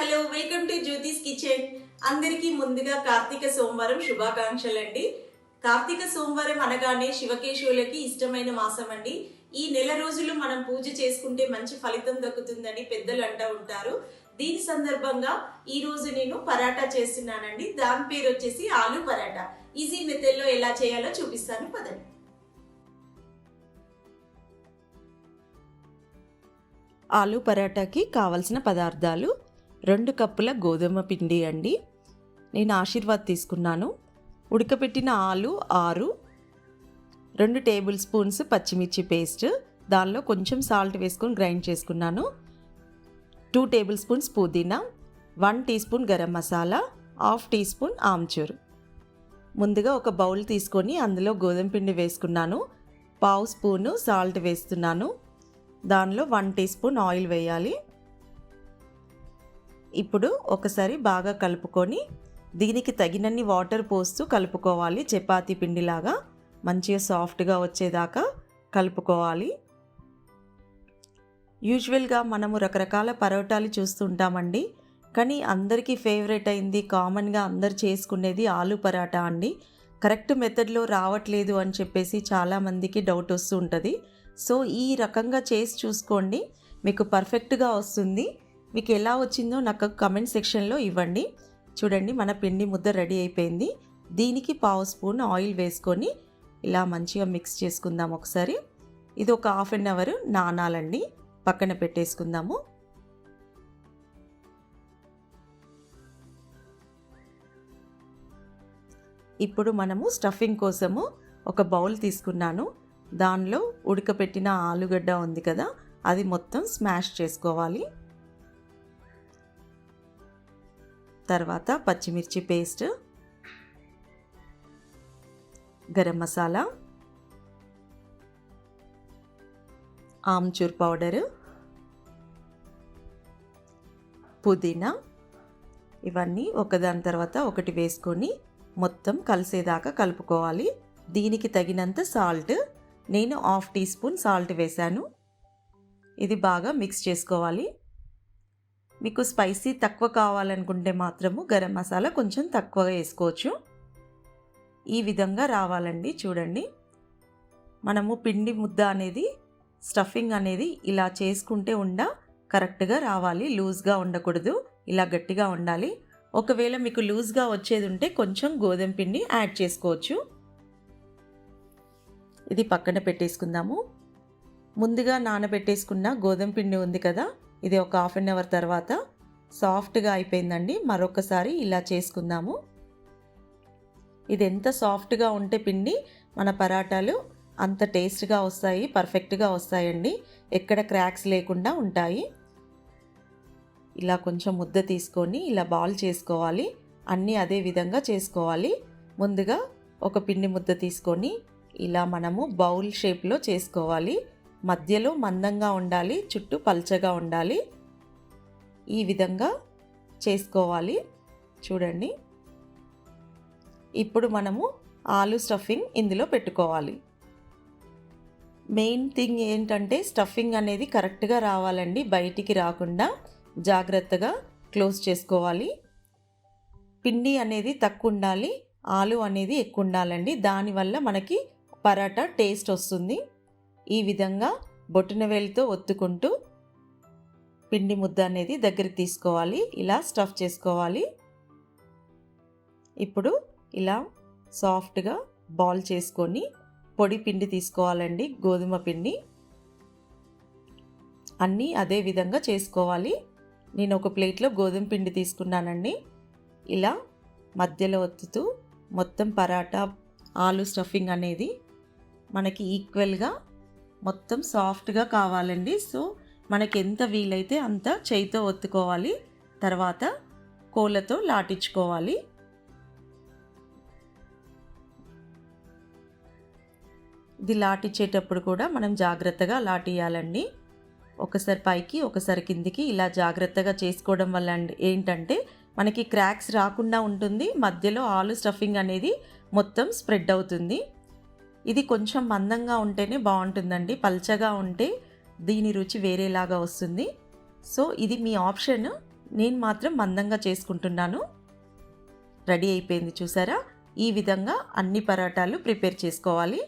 Hello welcome to జ్యోతిస్ kitchen. అందరికీ ముందుగా కార్తీక సోమవారం శుభాకాంక్షలు అండి. కార్తీక సోమవారం అనగానే శివకేశవులకి ఇష్టమైన మాసం అండి. ఈ నెల రోజులు మనం పూజ చేసుకుంటే మంచి ఫలితం దక్కుతుందని పెద్దలు అంటూ ఉంటారు. దీని సందర్భంగా ఈ రోజు నేను పరాటా చేస్తున్నానండి. దాని పేరు వచ్చేసి ఆలూ పరాటా. ఈజీ మెథడ్లో ఎలా చేయాలో చూపిస్తాను పదండి. ఆలూ పరాటాకి కావలసిన పదార్థాలు 2 కప్పుల గోధుమ పిండి అండి. నేను ఆశీర్వాద్ తీసుకున్నాను. ఉడకపెట్టిన ఆలు 6, 2 టేబుల్ స్పూన్స్ పచ్చిమిర్చి పేస్ట్, దానిలో కొంచెం సాల్ట్ వేసుకొని గ్రైండ్ చేసుకున్నాను. 2 టేబుల్ స్పూన్స్ పుదీనా, 1 teaspoon garam masala, 1/2 teaspoon amchur. ముందుగా ఒక బౌల్ తీసుకొని అందులో గోధుమ పిండి వేసుకున్నాను. 1/2 స్పూను సాల్ట్ వేస్తున్నాను. దానిలో 1 టీ స్పూన్ ఆయిల్ వేయాలి. ఇప్పుడు ఒకసారి బాగా కలుపుకొని దీనికి తగినన్ని వాటర్ పోస్తూ కలుపుకోవాలి. చపాతీ పిండిలాగా మంచిగా సాఫ్ట్గా వచ్చేదాకా కలుపుకోవాలి. యూజువల్గా మనము రకరకాల పరోటాలు చూస్తుంటామండి, కానీ అందరికీ ఫేవరెట్ అయింది, కామన్గా అందరు చేసుకునేది ఆలూ పరాటా అండి. కరెక్ట్ మెథడ్లో రావట్లేదు అని చెప్పేసి చాలామందికి డౌట్ వస్తూ ఉంటుంది. సో ఈ రకంగా చేసి చూసుకోండి, మీకు పర్ఫెక్ట్గా వస్తుంది. మీకు ఎలా వచ్చిందో నాకు కమెంట్ సెక్షన్లో ఇవ్వండి. చూడండి, మన పిండి ముద్ద రెడీ అయిపోయింది. దీనికి 1/2 స్పూన్ ఆయిల్ వేసుకొని ఇలా మంచిగా మిక్స్ చేసుకుందాం ఒకసారి. ఇది ఒక 1/2 అవర్ నానాలండి. పక్కన పెట్టేసుకుందాము. ఇప్పుడు మనము స్టఫింగ్ కోసము ఒక బౌల్ తీసుకున్నాను. దానిలో ఉడకపెట్టిన ఆలుగడ్డ ఉంది కదా, అది మొత్తం స్మాష్ చేసుకోవాలి. తర్వాత పచ్చిమిర్చి పేస్ట్, గరం మసాలా, ఆమ్చూర్ పౌడరు, పుదీనా, ఇవన్నీ ఒకదాని తర్వాత ఒకటి వేసుకొని మొత్తం కలిసేదాకా కలుపుకోవాలి. దీనికి తగినంత సాల్ట్, నేను 1/2 టీ స్పూన్ సాల్ట్ వేశాను. ఇది బాగా మిక్స్ చేసుకోవాలి. మీకు స్పైసీ తక్కువ కావాలనుకుంటే మాత్రము గరం మసాలా కొంచెం తక్కువగా వేసుకోవచ్చు. ఈ విధంగా రావాలండి. చూడండి, మనము పిండి ముద్ద అనేది, స్టఫింగ్ అనేది ఇలా చేసుకుంటే కరెక్ట్గా రావాలి. లూజ్గా ఉండకూడదు, ఇలా గట్టిగా ఉండాలి. ఒకవేళ మీకు లూజ్గా వచ్చేది ఉంటే కొంచెం గోధుమ పిండి యాడ్ చేసుకోవచ్చు. ఇది పక్కన పెట్టేసుకుందాము. ముందుగా నానబెట్టేసుకున్న గోధుమ పిండి ఉంది కదా, ఇది ఒక 1/2 అవర్ తర్వాత సాఫ్ట్గా అయిపోయిందండి. మరొకసారి ఇలా చేసుకుందాము. ఇది ఎంత సాఫ్ట్గా ఉంటే పిండి మన పరాటాలు అంత టేస్ట్గా వస్తాయి, పర్ఫెక్ట్గా వస్తాయండి. ఎక్కడ క్రాక్స్ లేకుండా ఉంటాయి. ఇలా కొంచెం ముద్ద తీసుకొని ఇలా బాల్ చేసుకోవాలి. అన్నీ అదే విధంగా చేసుకోవాలి. ముందుగా ఒక పిండి ముద్ద తీసుకొని ఇలా మనము బౌల్ షేప్లో చేసుకోవాలి. మధ్యలో మందంగా ఉండాలి, చుట్టూ పల్చగా ఉండాలి. ఈ విధంగా చేసుకోవాలి. చూడండి, ఇప్పుడు మనము ఆలూ స్టఫింగ్ ఇందులో పెట్టుకోవాలి. మెయిన్ థింగ్ ఏంటంటే స్టఫింగ్ అనేది కరెక్ట్గా రావాలండి, బయటికి రాకుండా జాగ్రత్తగా క్లోజ్ చేసుకోవాలి. పిండి అనేది తక్కువ ఉండాలి, ఆలు అనేది ఎక్కువ ఉండాలండి. దానివల్ల మనకి పరాటా టేస్ట్ వస్తుంది. ఈ విధంగా బొటన వేలుతో ఒత్తుకుంటూ పిండి ముద్ద అనేది దగ్గరికి తీసుకోవాలి. ఇలా స్టఫ్ చేసుకోవాలి. ఇప్పుడు ఇలా సాఫ్ట్గా బాల్ చేసుకొని పొడి పిండి తీసుకోవాలండి, గోధుమ పిండి. అన్నీ అదే విధంగా చేసుకోవాలి. నేను ఒక ప్లేట్లో గోధుమ పిండి తీసుకున్నానండి. ఇలా మధ్యలో ఒత్తుతూ మొత్తం పరాటా ఆలూ స్టఫింగ్ అనేది మనకి ఈక్వల్గా మొత్తం సాఫ్ట్గా కావాలండి. సో మనకి ఎంత వీలైతే అంత చేయితో ఒత్తుకోవాలి. తర్వాత కోళ్ళతో లాటించుకోవాలి. ఇది లాటించేటప్పుడు కూడా మనం జాగ్రత్తగా లాటియాలండి. ఒకసారి పైకి ఒకసారి కిందికి ఇలా జాగ్రత్తగా చేసుకోవడం వల్ల ఏంటంటే మనకి క్రాక్స్ రాకుండా ఉంటుంది. మధ్యలో ఆలూ స్టఫింగ్ అనేది మొత్తం స్ప్రెడ్ అవుతుంది. ఇది కొంచెం మందంగా ఉంటేనే బాగుంటుందండి, పల్చగా ఉంటే దీని రుచి వేరేలాగా వస్తుంది. సో ఇది మీ ఆప్షన్, నేను మాత్రం మందంగా చేసుకుంటున్నాను. రెడీ అయిపోయింది చూసారా? ఈ విధంగా అన్ని పరాటాలు ప్రిపేర్ చేసుకోవాలి.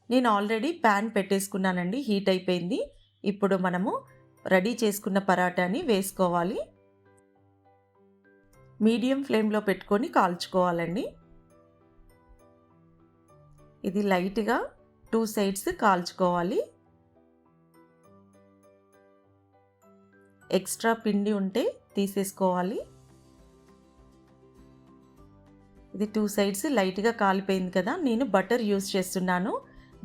నేను ఆల్రెడీ ప్యాన్ పెట్టేసుకున్నానండి, హీట్ అయిపోయింది. ఇప్పుడు మనము రెడీ చేసుకున్న పరాటాని వేసుకోవాలి. మీడియం ఫ్లేమ్లో పెట్టుకొని కాల్చుకోవాలండి. ఇది లైట్గా 2 సైడ్స్ కాల్చుకోవాలి. ఎక్స్ట్రా పిండి ఉంటే తీసేసుకోవాలి. ఇది 2 సైడ్స్ లైట్గా కాలిపోయింది కదా. నేను బటర్ యూస్ చేస్తున్నాను.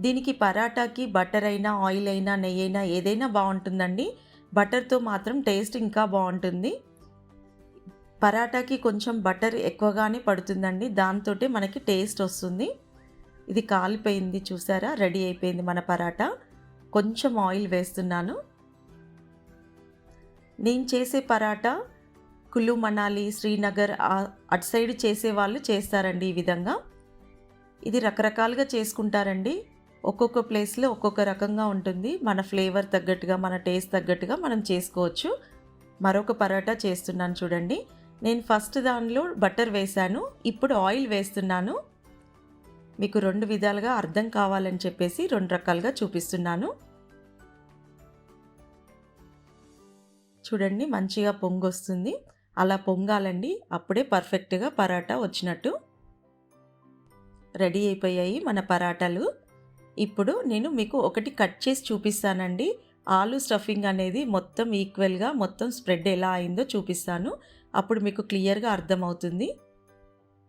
దీనికి పరాటాకి బటర్ అయినా, ఆయిల్ అయినా, నెయ్యి అయినా ఏదైనా బాగుంటుందండి. బటర్తో మాత్రం టేస్ట్ ఇంకా బాగుంటుంది. పరాటాకి కొంచెం బటర్ ఎక్కువగానే పడుతుందండి, దాంతోటే మనకి టేస్ట్ వస్తుంది. ఇది కాలిపోయింది చూసారా? రెడీ అయిపోయింది మన పరాటా. కొంచెం ఆయిల్ వేస్తున్నాను. నేను చేసే పరాటా కులు మనాలి, శ్రీనగర్ అటు సైడ్ చేసేవాళ్ళు చేస్తారండి ఈ విధంగా. ఇది రకరకాలుగా చేసుకుంటారండి. ఒక్కొక్క ప్లేస్లో ఒక్కొక్క రకంగా ఉంటుంది. మన ఫ్లేవర్ తగ్గట్టుగా, మన టేస్ట్ తగ్గట్టుగా మనం చేసుకోవచ్చు. మరొక పరాటా చేస్తున్నాను చూడండి. నేను ఫస్ట్ దానిలో బటర్ వేశాను, ఇప్పుడు ఆయిల్ వేస్తున్నాను. మీకు 2 విధాలుగా అర్థం కావాలని చెప్పేసి 2 రకాలుగా చూపిస్తున్నాను. చూడండి, మంచిగా పొంగొస్తుంది. అలా పొంగాలండి, అప్పుడే పర్ఫెక్ట్గా పరాటా వచ్చినట్టు. రెడీ అయిపోయాయి మన పరాటాలు. ఇప్పుడు నేను మీకు ఒకటి కట్ చేసి చూపిస్తానండి. ఆలు స్టఫింగ్ అనేది మొత్తం ఈక్వల్గా మొత్తం స్ప్రెడ్ ఎలా అయిందో చూపిస్తాను. అప్పుడు మీకు క్లియర్గా అర్థమవుతుంది.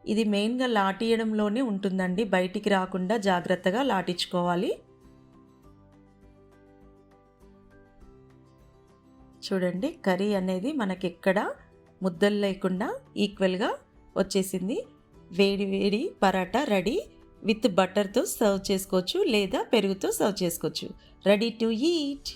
ఇది మెయిన్గా లాటియడంలోనే ఉంటుందండి, బయటికి రాకుండా జాగ్రత్తగా లాటించుకోవాలి. చూడండి, కర్రీ అనేది మనకెక్కడ ముద్దలు లేకుండా ఈక్వల్గా వచ్చేసింది. వేడి వేడి పరాటా రెడీ. విత్ బటర్తో సర్వ్ చేసుకోవచ్చు లేదా పెరుగుతో సర్వ్ చేసుకోవచ్చు. Ready to eat.